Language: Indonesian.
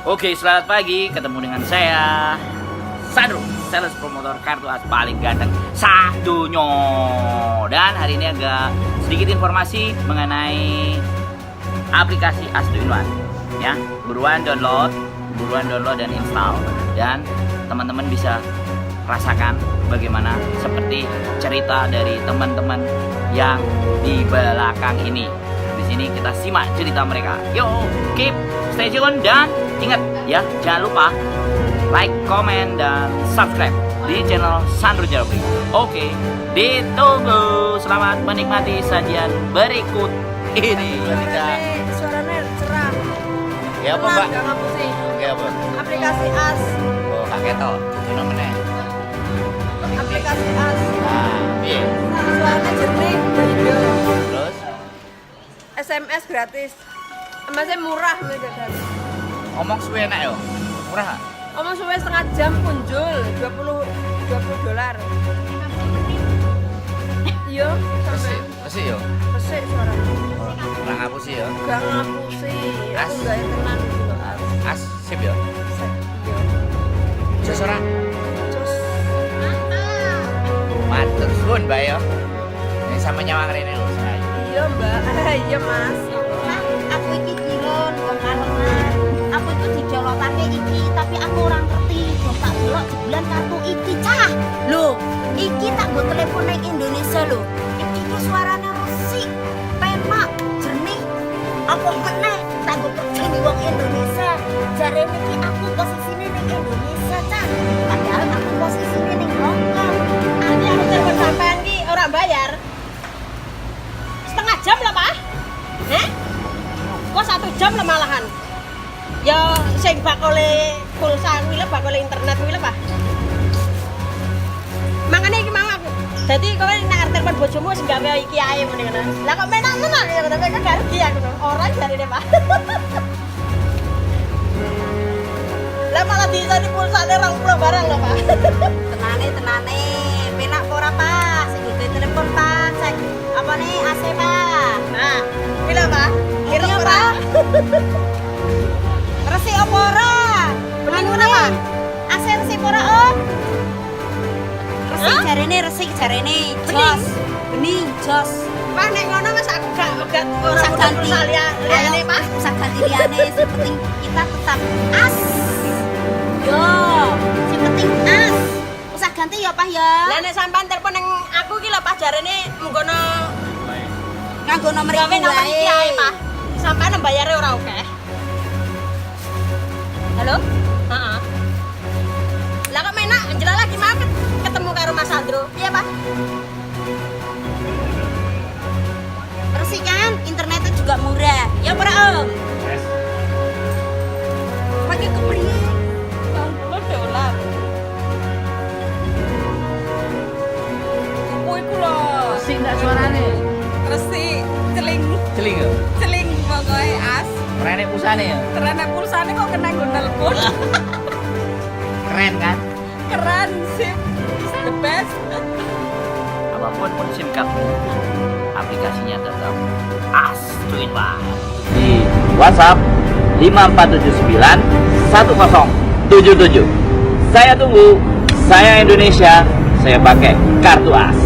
Oke, selamat pagi. Ketemu dengan saya, Sandro, sales promotor kartu as paling ganteng sadunya. Dan hari ini agak sedikit informasi mengenai aplikasi As 2 in 1. Ya, buruan download dan install. Dan teman-teman bisa rasakan bagaimana seperti cerita dari teman-teman yang di belakang ini. Di sini kita simak cerita mereka. Yo, keep stay tune dan ingat ya, jangan lupa like, comment, dan subscribe di channel Sandro Jarobri. Oke, ditunggu. Selamat menikmati sajian berikut ini. Suaranya cerah. Ya apa mbak? Gak ngapusin. Ya apa? Aplikasi As. Oh kak Keto, itu meneh. Aplikasi As. Nah, iya. Suaranya jernih. Video. Terus? SMS gratis. Masih murah gitu kan. Ngomong suwe enak yo. Murah nggak? Omong suwe setengah jam punjul $20. Iya, sampai Masih yo. resik suaranya. Kurang ngapusi yo. Gak ngapusi. As. Aku gak tenan gitu As. As sip yo. Iya. Jos ora? Terus Matur suwun mbak yo. Ini sama nyawang rene lho. iya mbak. Iya mas. Aku iki dilon kemarengan. Aku itu dijolotake iki tapi aku orang ngerti. Kok tak delok sebulan kartu iki cah. Loh, iki tak nggo telepon nang Indonesia lho. Iki suarane resik, penak, jernih. Apa meneh tak nggo kerja di wong Indonesia. Jarene iki aku posisine ning Indonesia cah. Padahal aku posisine ning Hong Kong. Ini aku telepon sampean ki ora bayar. Setengah jam lah, Pak. Kok 1 jam lah malahan. Ya sing bakole pulsa kuwi lah, bakole internet kuwi lah, Pak. Mangane iki mau aku. Dadi kowe nek arep telepon bojomu wis gawe iki ae mene ngono. Lah kok menak tenan ya tapi kan gak rugi aku. Ora jarine, Pak. Lah malah bisa di pulsane 20 barang lho, Pak. Tenane, penak ora Pak? Sing nggo telepon Pak, cek apa nih AC Pak? Nah, kuwi lho, Pak. Kira Iya, ora. Pak. Resik apa ora? Bening ngono, Pak. AC resik apa ora, Om? Resik jarene, jos. Bening, jos. Pak nek ngono Mas aku gak ora Usah udah ganti. pulsa liyane, Pak. Usah ganti liyane, sing penting kita tetap as. Yo, sing penting as. Usah ganti ya, Pak ya. Lah nek sampean telepon ning aku iki lho Pak jarene mengkono Nganggo nomor gawe iki nomor iki ae, wae. Pak. Sampean mbayare ora oke. Halo? Heeh. Lah kok menak jelas lagi mau ketemu karo Mas Sandro. Iya, Pak. Resik kan? Internetnya juga murah. Ya ora, Om? Pakai kepriye? $60. Kuwi ku lho. Sing ndak suarane. Resik, celing Celing yo. pokoke as. Rene pusane yo. Terane pulsane kok kena nggo nelpon. Keren kan? Keren sip. The best. Apapun pun SIM card aplikasinya tetap As 2 in 1 di WhatsApp 5479 1077. Saya tunggu, saya Indonesia, saya pakai kartu As.